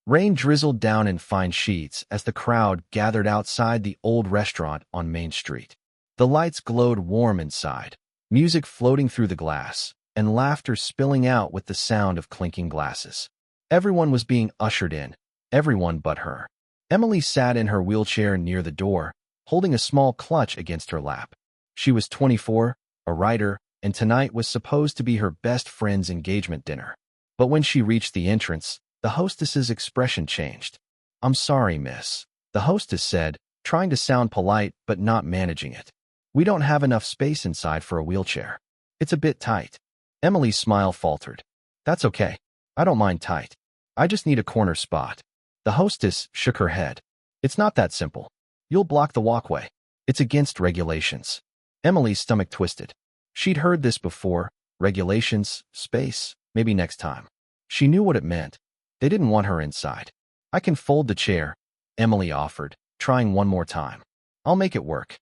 Rain drizzled down in fine sheets as the crowd gathered outside the old restaurant on Main Street. The lights glowed warm inside, music floating through the glass, and laughter spilling out with the sound of clinking glasses. Everyone was being ushered in, everyone but her. Emily sat in her wheelchair near the door, holding a small clutch against her lap. She was 24, a writer, and tonight was supposed to be her best friend's engagement dinner. But when she reached the entrance, the hostess's expression changed. "I'm sorry, miss," the hostess said, trying to sound polite but not managing it. "We don't have enough space inside for a wheelchair. It's a bit tight." Emily's smile faltered. "That's okay. I don't mind tight. I just need a corner spot." The hostess shook her head. "It's not that simple. You'll block the walkway. It's against regulations." Emily's stomach twisted. She'd heard this before. Regulations, space, maybe next time. She knew what it meant. They didn't want her inside. "I can fold the chair," Emily offered, trying one more time. "I'll make it work."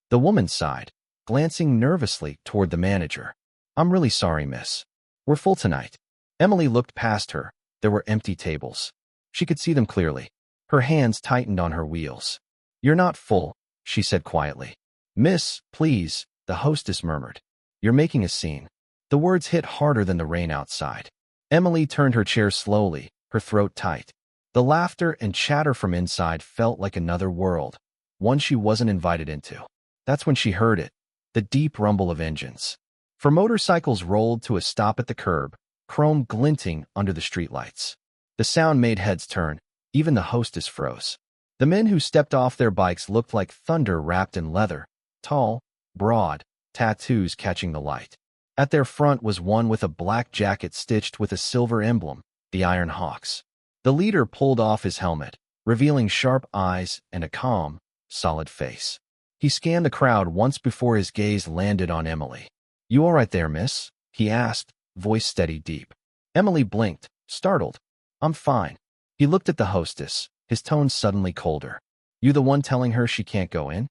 The woman sighed, glancing nervously toward the manager. "I'm really sorry, miss. We're full tonight." Emily looked past her. There were empty tables. She could see them clearly. Her hands tightened on her wheels. "You're not full," she said quietly. "Miss, please," the hostess murmured. "You're making a scene." The words hit harder than the rain outside. Emily turned her chair slowly, her throat tight. The laughter and chatter from inside felt like another world, one she wasn't invited into. That's when she heard it, the deep rumble of engines. For motorcycles rolled to a stop at the curb, chrome glinting under the streetlights. The sound made heads turn. Even the hostess froze. The men who stepped off their bikes looked like thunder wrapped in leather, tall, broad, tattoos catching the light. At their front was one with a black jacket stitched with a silver emblem, the Iron Hawks. The leader pulled off his helmet, revealing sharp eyes and a calm, solid face. He scanned the crowd once before his gaze landed on Emily. "You all right there, miss?" he asked, voice steady deep. Emily blinked, startled. "I'm fine." He looked at the hostess, his tone suddenly colder. "You the one telling her she can't go in?"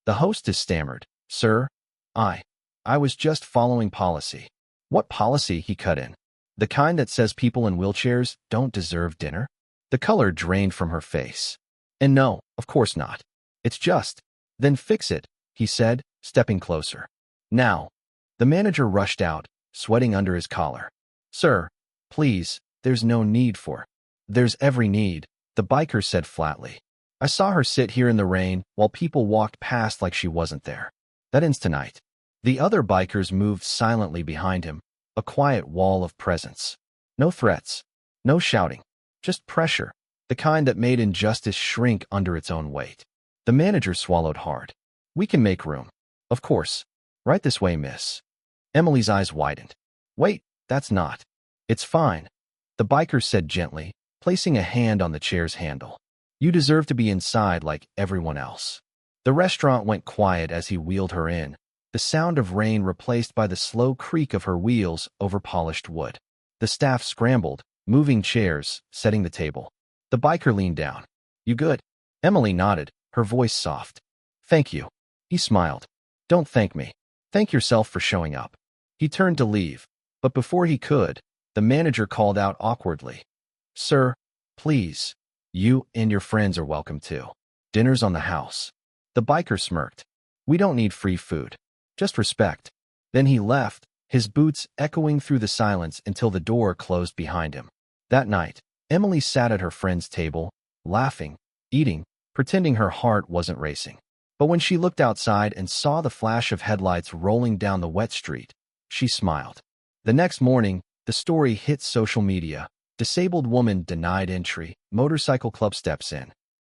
The hostess stammered. "Sir, I was just following policy." "What policy?" he cut in. "The kind that says people in wheelchairs don't deserve dinner?" The color drained from her face. "And no, of course not. It's just—" "Then fix it," he said, stepping closer. "Now." The manager rushed out, sweating under his collar. "Sir, please, there's no need for—" "There's every need," the biker said flatly. "I saw her sit here in the rain while people walked past like she wasn't there. That ends tonight." The other bikers moved silently behind him, a quiet wall of presence. No threats, no shouting, just pressure, the kind that made injustice shrink under its own weight. The manager swallowed hard. "We can make room. Of course. Right this way, miss." Emily's eyes widened. "Wait, that's not—" "It's fine," the biker said gently, placing a hand on the chair's handle. "You deserve to be inside like everyone else." The restaurant went quiet as he wheeled her in, the sound of rain replaced by the slow creak of her wheels over polished wood. The staff scrambled, moving chairs, setting the table. The biker leaned down. "You good?" Emily nodded, her voice soft. "Thank you." He smiled. "Don't thank me. Thank yourself for showing up." He turned to leave, but before he could, the manager called out awkwardly. "Sir, please. You and your friends are welcome too. Dinner's on the house." The biker smirked. "We don't need free food. Just respect." Then he left, his boots echoing through the silence until the door closed behind him. That night, Emily sat at her friend's table, laughing, eating, pretending her heart wasn't racing. But when she looked outside and saw the flash of headlights rolling down the wet street, she smiled. The next morning, the story hit social media. Disabled woman denied entry, motorcycle club steps in.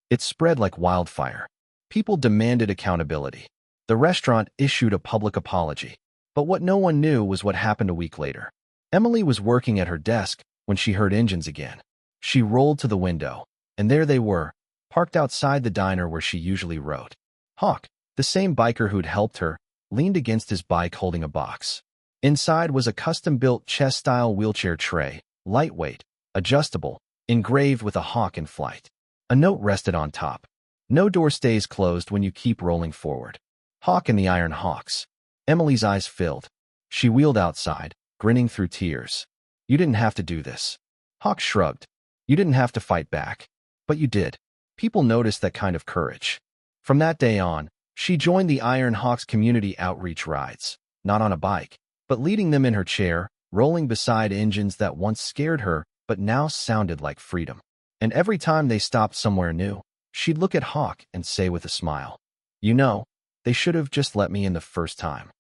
It spread like wildfire. People demanded accountability. The restaurant issued a public apology. But what no one knew was what happened a week later. Emily was working at her desk when she heard engines again. She rolled to the window, and there they were, parked outside the diner where she usually wrote. Hawk, the same biker who'd helped her, leaned against his bike holding a box. Inside was a custom-built chess-style wheelchair tray, lightweight, adjustable, engraved with a hawk in flight. A note rested on top. "No door stays closed when you keep rolling forward. Hawk and the Iron Hawks." Emily's eyes filled. She wheeled outside, grinning through tears. "You didn't have to do this." Hawk shrugged. You didn't have to fight back. But you did. People noticed that kind of courage. From that day on, she joined the Iron Hawks community outreach rides, not on a bike, but leading them in her chair, rolling beside engines that once scared her but now sounded like freedom. And every time they stopped somewhere new, she'd look at Hawk and say with a smile, "You know, they should have just let me in the first time."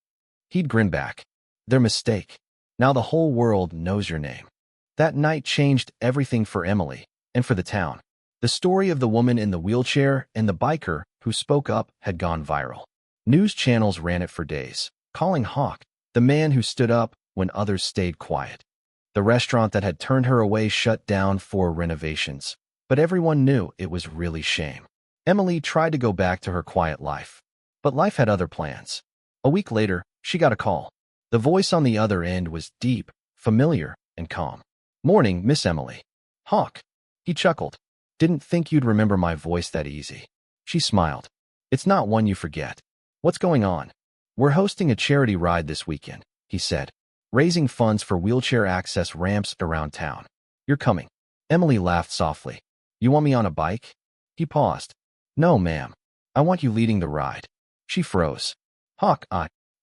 He'd grin back. "Their mistake. Now the whole world knows your name." That night changed everything for Emily and for the town. The story of the woman in the wheelchair and the biker who spoke up had gone viral. News channels ran it for days, calling Hawk the man who stood up when others stayed quiet. The restaurant that had turned her away shut down for renovations, but everyone knew it was really shame. Emily tried to go back to her quiet life, but life had other plans. A week later, she got a call. The voice on the other end was deep, familiar, and calm. "Morning, Miss Emily." "Hawk." He chuckled. "Didn't think you'd remember my voice that easy." She smiled. "It's not one you forget. What's going on?" "We're hosting a charity ride this weekend," he said, "raising funds for wheelchair access ramps around town. You're coming." Emily laughed softly. "You want me on a bike?" He paused. "No, ma'am. I want you leading the ride." She froze. "Hawk,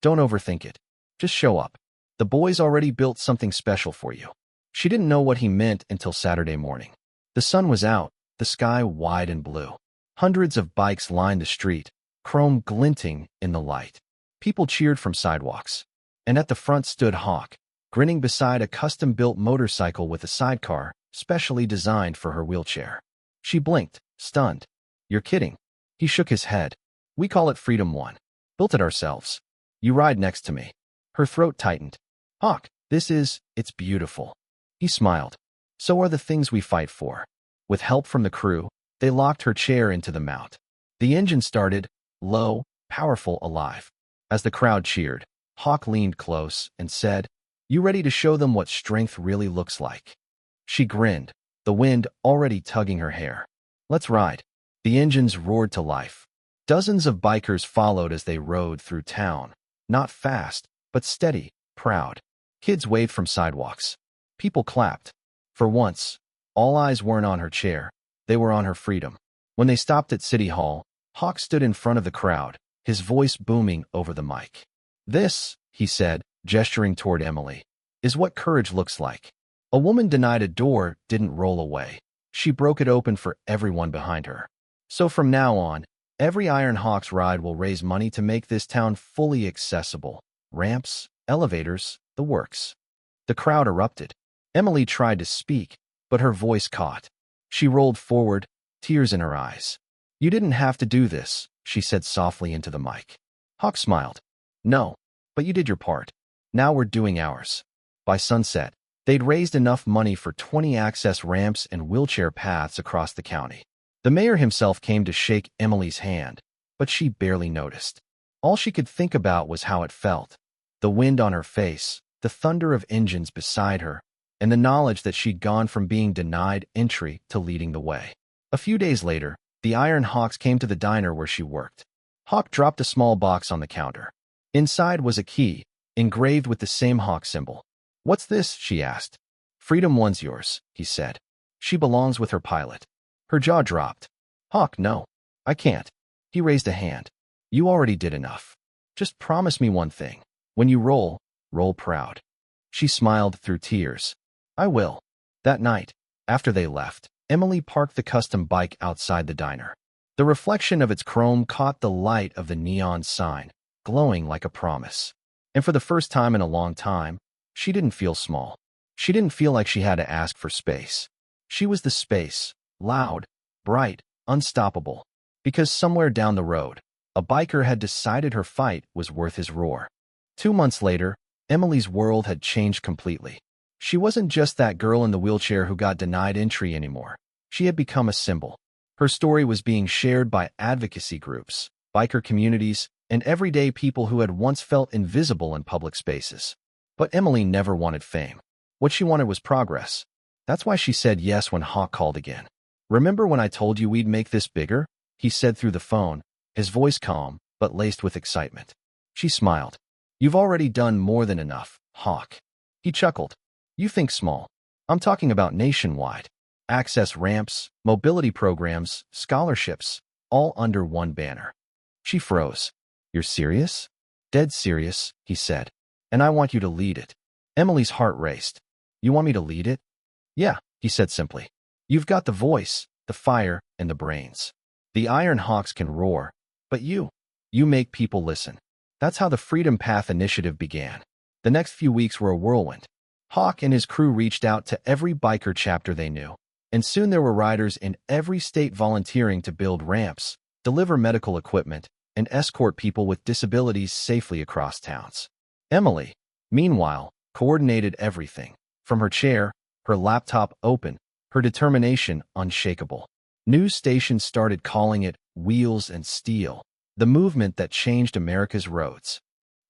don't overthink it. Just show up. The boys already built something special for you." She didn't know what he meant until Saturday morning. The sun was out, the sky wide and blue. Hundreds of bikes lined the street, chrome glinting in the light. People cheered from sidewalks. And at the front stood Hawk, grinning beside a custom-built motorcycle with a sidecar, specially designed for her wheelchair. She blinked, stunned. "You're kidding." He shook his head. "We call it Freedom One. Built it ourselves. You ride next to me." Her throat tightened. "Hawk, it's beautiful." He smiled. "So are the things we fight for." With help from the crew, they locked her chair into the mount. The engine started, low, powerful, alive. As the crowd cheered, Hawk leaned close and said, "You ready to show them what strength really looks like?" She grinned, the wind already tugging her hair. "Let's ride." The engines roared to life. Dozens of bikers followed as they rode through town, not fast, but steady, proud. Kids waved from sidewalks. People clapped. For once, all eyes weren't on her chair. They were on her freedom. When they stopped at City Hall, Hawk stood in front of the crowd, his voice booming over the mic. "This," he said, gesturing toward Emily, "is what courage looks like." A woman denied a door didn't roll away. She broke it open for everyone behind her. So from now on, every Iron Hawks ride will raise money to make this town fully accessible. Ramps, elevators, the works. The crowd erupted. Emily tried to speak, but her voice caught. She rolled forward, tears in her eyes. "You didn't have to do this," she said softly into the mic. Hawk smiled. "No, but you did your part. Now we're doing ours." By sunset, they'd raised enough money for 20 access ramps and wheelchair paths across the county. The mayor himself came to shake Emily's hand, but she barely noticed. All she could think about was how it felt. The wind on her face, the thunder of engines beside her, and the knowledge that she'd gone from being denied entry to leading the way. A few days later, the Iron Hawks came to the diner where she worked. Hawk dropped a small box on the counter. Inside was a key, engraved with the same Hawk symbol. "What's this?" she asked. "Freedom One's yours," he said. "She belongs with her pilot." Her jaw dropped. "Hawk, no. I can't." He raised a hand. "You already did enough. Just promise me one thing. When you roll proud." She smiled through tears. "I will." That night, after they left, Emily parked the custom bike outside the diner. The reflection of its chrome caught the light of the neon sign, glowing like a promise. And for the first time in a long time, she didn't feel small. She didn't feel like she had to ask for space. She was the space, loud, bright, unstoppable. Because somewhere down the road, a biker had decided her fight was worth his roar. 2 months later, Emily's world had changed completely. She wasn't just that girl in the wheelchair who got denied entry anymore. She had become a symbol. Her story was being shared by advocacy groups, biker communities, and everyday people who had once felt invisible in public spaces. But Emily never wanted fame. What she wanted was progress. That's why she said yes when Hawk called again. "Remember when I told you we'd make this bigger?" he said through the phone, his voice calm, but laced with excitement. She smiled. "You've already done more than enough, Hawk." He chuckled. "You think small. I'm talking about nationwide. access ramps, mobility programs, scholarships, all under one banner. She froze. You're serious? Dead serious, he said. And I want you to lead it. Emily's heart raced. You want me to lead it? Yeah, he said simply. You've got the voice, the fire, and the brains. The Iron Hawks can roar, but you make people listen. That's how the Freedom Path initiative began. The next few weeks were a whirlwind. Hawk and his crew reached out to every biker chapter they knew, and soon there were riders in every state volunteering to build ramps, deliver medical equipment, and escort people with disabilities safely across towns. Emily, meanwhile, coordinated everything, from her chair, her laptop open, her determination unshakable. News stations started calling it Wheels and Steel, the movement that changed America's roads.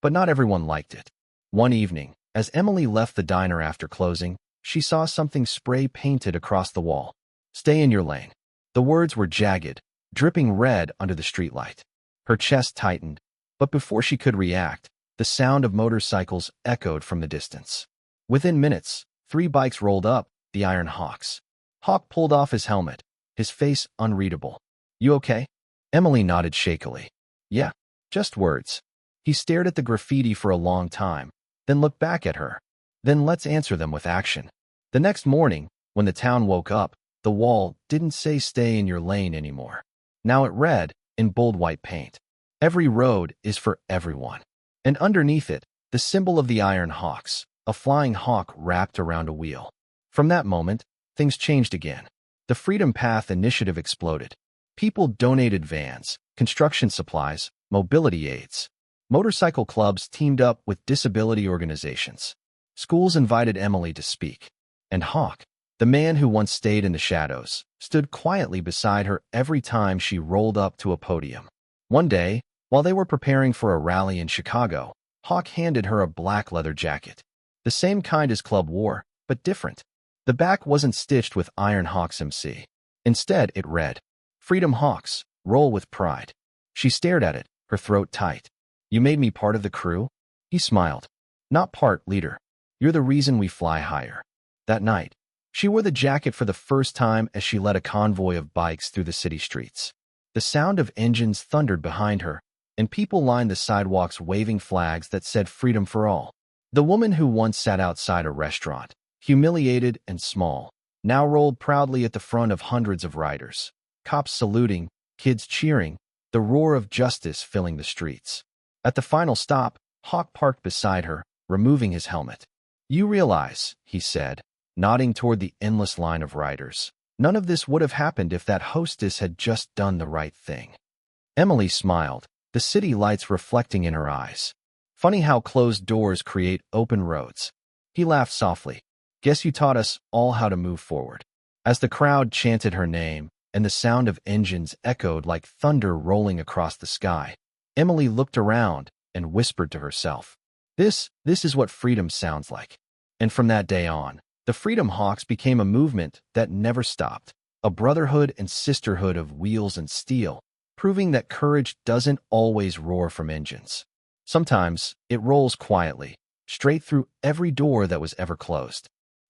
But not everyone liked it. One evening, as Emily left the diner after closing, she saw something spray-painted across the wall. Stay in your lane. The words were jagged, dripping red under the streetlight. Her chest tightened, but before she could react, the sound of motorcycles echoed from the distance. Within minutes, 3 bikes rolled up, the Iron Hawks. Hawk pulled off his helmet, his face unreadable. You okay? Emily nodded shakily. Yeah, just words. He stared at the graffiti for a long time, then looked back at her. Then let's answer them with action. The next morning, when the town woke up, the wall didn't say stay in your lane anymore. Now it read, in bold white paint, every road is for everyone. And underneath it, the symbol of the Iron Hawks, a flying hawk wrapped around a wheel. From that moment, things changed again. The Freedom Path initiative exploded. People donated vans, construction supplies, mobility aids. Motorcycle clubs teamed up with disability organizations. Schools invited Emily to speak. And Hawk, the man who once stayed in the shadows, stood quietly beside her every time she rolled up to a podium. One day, while they were preparing for a rally in Chicago, Hawk handed her a black leather jacket. The same kind his club wore, but different. The back wasn't stitched with Iron Hawks MC. Instead, it read, Freedom Hawks, roll with pride. She stared at it, her throat tight. You made me part of the crew? He smiled. Not part, leader. You're the reason we fly higher. That night, she wore the jacket for the first time as she led a convoy of bikes through the city streets. The sound of engines thundered behind her, and people lined the sidewalks waving flags that said freedom for all. The woman who once sat outside a restaurant, humiliated and small, now rolled proudly at the front of hundreds of riders. Cops saluting, kids cheering, the roar of justice filling the streets. At the final stop, Hawk parked beside her, removing his helmet. You realize, he said, nodding toward the endless line of riders, none of this would have happened if that hostess had just done the right thing. Emily smiled, the city lights reflecting in her eyes. Funny how closed doors create open roads. He laughed softly. Guess you taught us all how to move forward. As the crowd chanted her name, and the sound of engines echoed like thunder rolling across the sky, Emily looked around and whispered to herself, This is what freedom sounds like. And from that day on, the Freedom Hawks became a movement that never stopped, a brotherhood and sisterhood of wheels and steel, proving that courage doesn't always roar from engines. Sometimes it rolls quietly, straight through every door that was ever closed.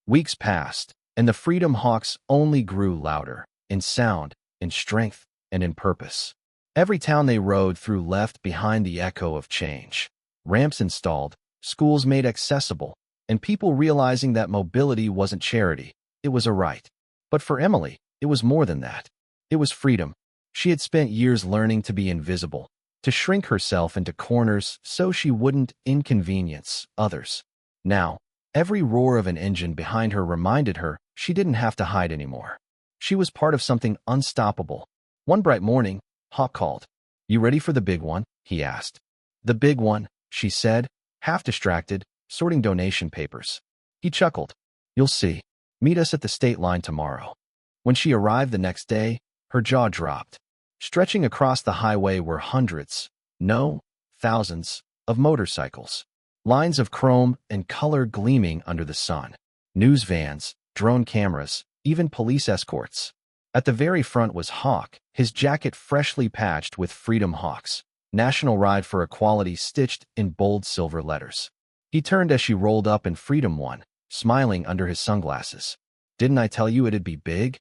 Weeks passed, and the Freedom Hawks only grew louder, in sound, in strength, and in purpose. Every town they rode through left behind the echo of change. Ramps installed, schools made accessible, and people realizing that mobility wasn't charity, it was a right. But for Emily, it was more than that. It was freedom. She had spent years learning to be invisible, to shrink herself into corners so she wouldn't inconvenience others. Now, every roar of an engine behind her reminded her she didn't have to hide anymore. She was part of something unstoppable. One bright morning, Hawk called. You ready for the big one? He asked. The big one, she said, half distracted, sorting donation papers. He chuckled. You'll see. Meet us at the state line tomorrow. When she arrived the next day, her jaw dropped. Stretching across the highway were hundreds, no, thousands, of motorcycles. Lines of chrome and color gleaming under the sun. News vans, drone cameras, even police escorts. At the very front was Hawk, his jacket freshly patched with Freedom Hawks, National Ride for Equality stitched in bold silver letters. He turned as she rolled up in Freedom One, smiling under his sunglasses. Didn't I tell you it'd be big?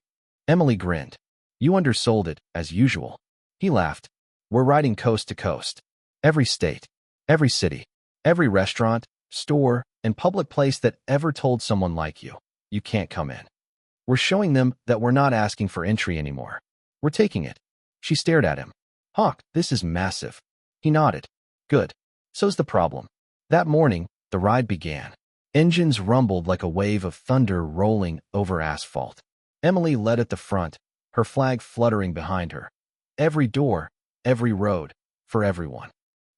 Emily grinned. You undersold it, as usual. He laughed. We're riding coast to coast. Every state, every city, every restaurant, store, and public place that ever told someone like you can't come in. We're showing them that we're not asking for entry anymore. We're taking it. She stared at him. Hawk, this is massive. He nodded. Good. So's the problem. That morning, the ride began. Engines rumbled like a wave of thunder rolling over asphalt. Emily led at the front, her flag fluttering behind her. Every door, every road, for everyone.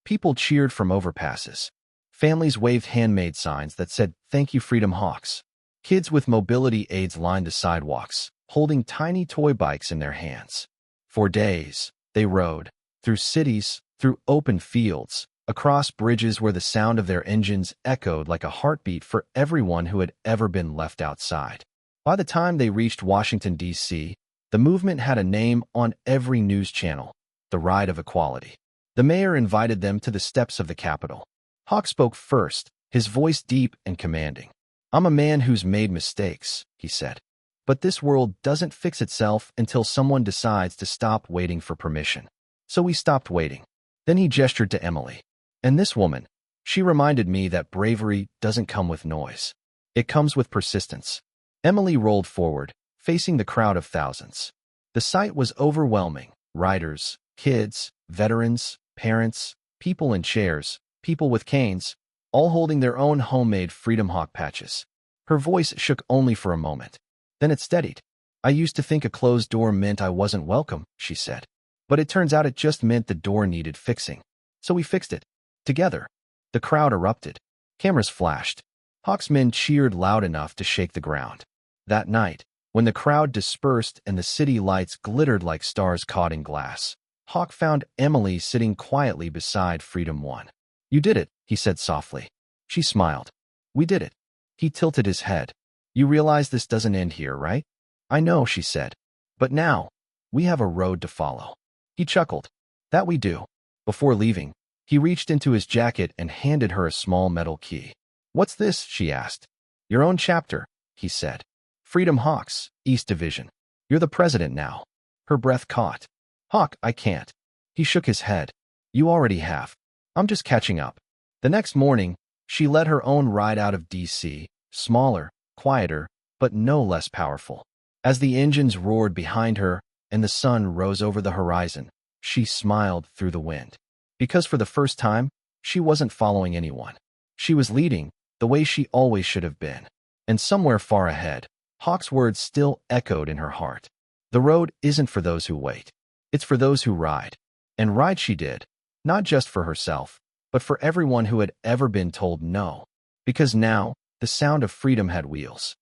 People cheered from overpasses. Families waved handmade signs that said, Thank you, Freedom Hawks. Kids with mobility aids lined the sidewalks, holding tiny toy bikes in their hands. For days, they rode, through cities, through open fields, across bridges where the sound of their engines echoed like a heartbeat for everyone who had ever been left outside. By the time they reached Washington, D.C., the movement had a name on every news channel, the Ride of Equality. The mayor invited them to the steps of the Capitol. Hawk spoke first, his voice deep and commanding. I'm a man who's made mistakes, he said. But this world doesn't fix itself until someone decides to stop waiting for permission. So we stopped waiting. Then he gestured to Emily. And this woman, she reminded me that bravery doesn't come with noise. It comes with persistence. Emily rolled forward, facing the crowd of thousands. The sight was overwhelming. Riders, kids, veterans, parents, people in chairs, people with canes, all holding their own homemade Freedom Hawk patches. Her voice shook only for a moment. Then it steadied. I used to think a closed door meant I wasn't welcome, she said. But it turns out it just meant the door needed fixing. So we fixed it. Together. The crowd erupted. Cameras flashed. Hawk's men cheered loud enough to shake the ground. That night, when the crowd dispersed and the city lights glittered like stars caught in glass, Hawk found Emily sitting quietly beside Freedom One. You did it, he said softly. She smiled. We did it. He tilted his head. You realize this doesn't end here, right? I know, she said. But now, we have a road to follow. He chuckled. That we do. Before leaving, he reached into his jacket and handed her a small metal key. What's this? She asked. Your own chapter, he said. Freedom Hawks, East Division. You're the president now. Her breath caught. Hawk, I can't. He shook his head. You already have. I'm just catching up. The next morning, she led her own ride out of D.C., smaller, quieter, but no less powerful. As the engines roared behind her and the sun rose over the horizon, she smiled through the wind. Because for the first time, she wasn't following anyone. She was leading, the way she always should have been. And somewhere far ahead, Hawk's words still echoed in her heart. The road isn't for those who wait. It's for those who ride. And ride she did, not just for herself, but for everyone who had ever been told no. Because now, the sound of freedom had wheels.